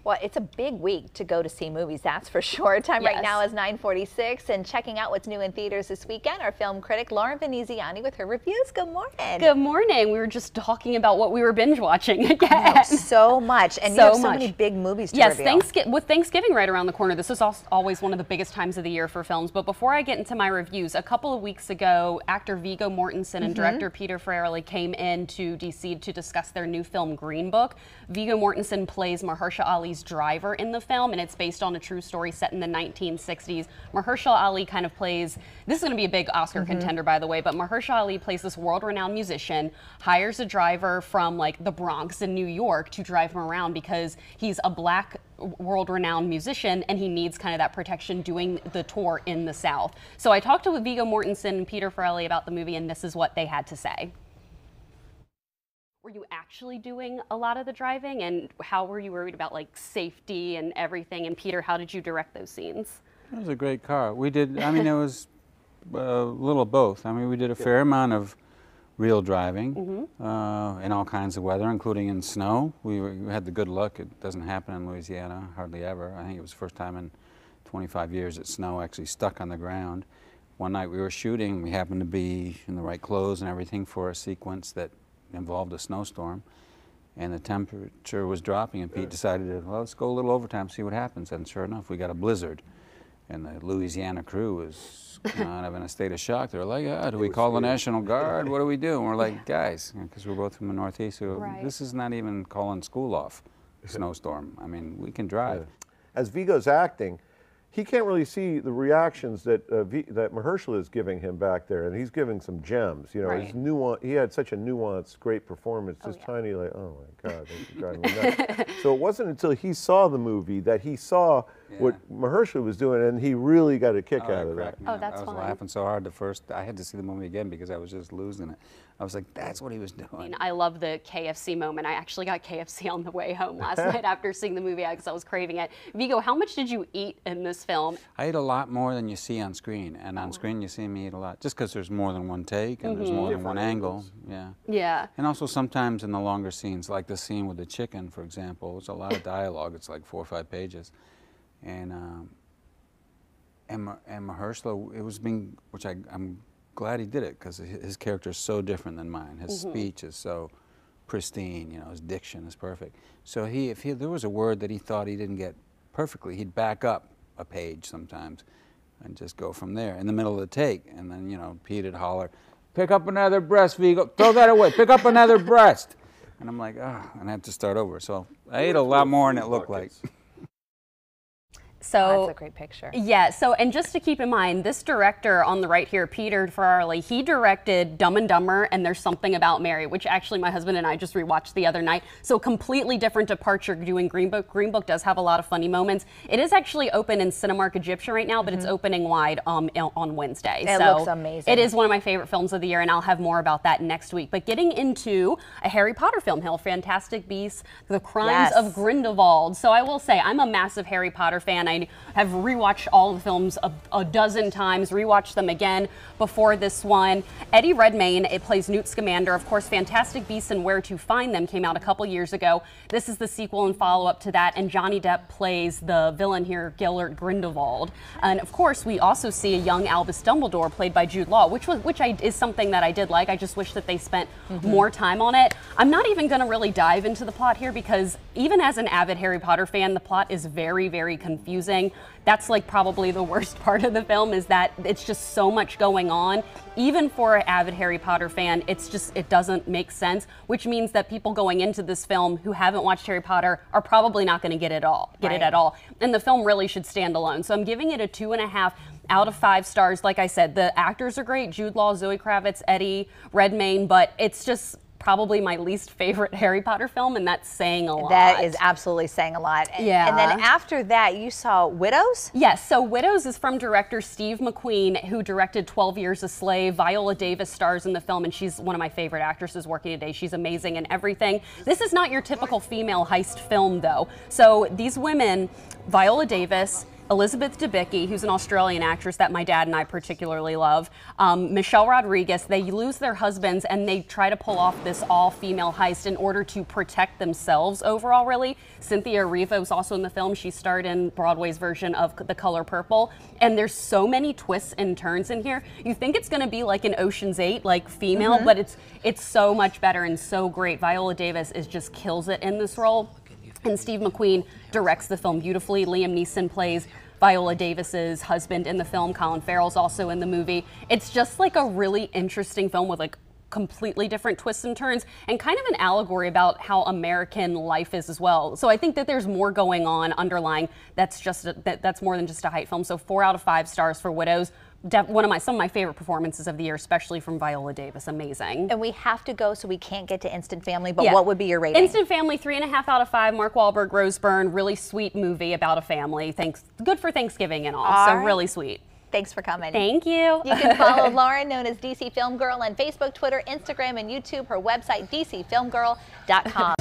Well, it's a big week to go to see movies, that's for sure. Time right now is 9:46, and checking out what's new in theaters this weekend, our film critic Lauren Veneziani with her reviews. Good morning. Good morning. We were just talking about what we were binge watching again. So much, and you have so many big movies to reveal. Yes, with Thanksgiving right around the corner, this is always one of the biggest times of the year for films. But before I get into my reviews, a couple of weeks ago, actor Viggo Mortensen and director Peter Farrelly came into DC to discuss their new film Green Book. Viggo Mortensen plays Mahershala Ali's driver in the film, and it's based on a true story set in the 1960s. Mahershala Ali kind of plays, this is going to be a big Oscar contender, by the way, but Mahershala Ali plays this world-renowned musician, hires a driver from like the Bronx in New York to drive him around because he's a black world-renowned musician and he needs kind of that protection doing the tour in the South. So I talked to Viggo Mortensen and Peter Farrelly about the movie, and this is what they had to say. Were you actually doing a lot of the driving, and how were you worried about like safety and everything? And Peter, how did you direct those scenes? It was a great car. We did, I mean, it was a little of both. I mean, we did a fair amount of real driving in all kinds of weather, including in snow. We had the good luck, it doesn't happen in Louisiana, hardly ever. I think it was the first time in 25 years that snow actually stuck on the ground. One night we were shooting, we happened to be in the right clothes and everything for a sequence that involved a snowstorm, and the temperature was dropping, and Pete decided to, well, let's go a little overtime, see what happens. And sure enough, we got a blizzard, and the Louisiana crew was kind of in a state of shock. They were like, do we call the National Guard? What do we do? And we're like, guys, because we're both from the Northeast, so this is not even calling school off, a snowstorm. I mean, we can drive. As Viggo's acting, he can't really see the reactions that that Mahershala is giving him back there, and he's giving some gems. You know, his nuance. He had such a nuanced, great performance. Just tiny, like, oh my God, this is driving me nuts. So it wasn't until he saw the movie that he saw what Mahershala was doing, and he really got a kick out of that. Oh, that's I was fun. laughing so hard the first. I had to see the movie again because I was just losing it. I was like, that's what he was doing. I mean, I love the KFC moment. I actually got KFC on the way home last night after seeing the movie because I was craving it. Viggo, how much did you eat in this film? I ate a lot more than you see on screen, and on screen you see me eat a lot, just because there's more than one take and there's more than one angle. Yeah. And also sometimes in the longer scenes, like the scene with the chicken, for example, it's a lot of dialogue. It's like 4 or 5 pages, and Mahershala, it was being, which I'm glad he did it because his character is so different than mine. His speech is so pristine, you know, his diction is perfect. So if there was a word that he thought he didn't get perfectly, he'd back up a page sometimes and just go from there in the middle of the take. And then, you know, Pete'd holler, pick up another breast, Viggo, throw that away, pick up another breast. And I'm like, and I had to start over. So I ate a lot more than it looked like. So that's a great picture. Yeah, so, and just to keep in mind, this director on the right here, Peter Farrelly, he directed Dumb and Dumber and There's Something About Mary, which actually my husband and I just rewatched the other night. So completely different departure doing Green Book. Green Book does have a lot of funny moments. It is actually open in Cinemark Egyptian right now, but it's opening wide on Wednesday. It looks amazing. It is one of my favorite films of the year, and I'll have more about that next week. But getting into a Harry Potter film, Fantastic Beasts, The Crimes of Grindelwald. So I will say, I'm a massive Harry Potter fan. I have rewatched all the films a dozen times, rewatched them again before this one. Eddie Redmayne, it plays Newt Scamander. Of course, Fantastic Beasts and Where to Find Them came out a couple years ago. This is the sequel and follow-up to that, and Johnny Depp plays the villain here, Gellert Grindelwald. And of course, we also see a young Albus Dumbledore played by Jude Law, which is something that I did like. I just wish that they spent more time on it. I'm not even going to really dive into the plot here because even as an avid Harry Potter fan, the plot is very, very confusing. That's like probably the worst part of the film, is that it's just so much going on. Even for an avid Harry Potter fan, it doesn't make sense, which means that people going into this film who haven't watched Harry Potter are probably not going to get it at all. And the film really should stand alone. So I'm giving it a 2.5 out of 5 stars. Like I said, the actors are great. Jude Law, Zoe Kravitz, Eddie Redmayne, but it's just probably my least favorite Harry Potter film, and that's saying a lot. That is absolutely saying a lot. Yeah. And then after that, you saw Widows? Yes, so Widows is from director Steve McQueen, who directed 12 Years a Slave. Viola Davis stars in the film, and she's one of my favorite actresses working today. She's amazing in everything. This is not your typical female heist film, though. So these women, Viola Davis, Elizabeth Debicki, who's an Australian actress that my dad and I particularly love, Michelle Rodriguez. They lose their husbands and they try to pull off this all-female heist in order to protect themselves overall, really. Cynthia Erivo was also in the film. She starred in Broadway's version of The Color Purple. And there's so many twists and turns in here. You think it's going to be like an Ocean's 8, like female, but it's so much better and so great. Viola Davis just kills it in this role. And Steve McQueen directs the film beautifully. Liam Neeson plays Viola Davis's husband in the film. Colin Farrell's also in the movie. It's just like a really interesting film with like completely different twists and turns and kind of an allegory about how American life is as well. So I think that there's more going on underlying that's more than just a height film. So 4 out of 5 stars for Widows. Some of my favorite performances of the year, especially from Viola Davis. Amazing. And we have to go, so we can't get to Instant Family, but what would be your rating? Instant Family, 3.5 out of 5. Mark Wahlberg, Rose Byrne, really sweet movie about a family. Good for Thanksgiving and all. So really sweet. Thanks for coming. Thank you. You can follow Lauren, known as DC Film Girl, on Facebook, Twitter, Instagram, and YouTube. Her website, dcfilmgirl.com.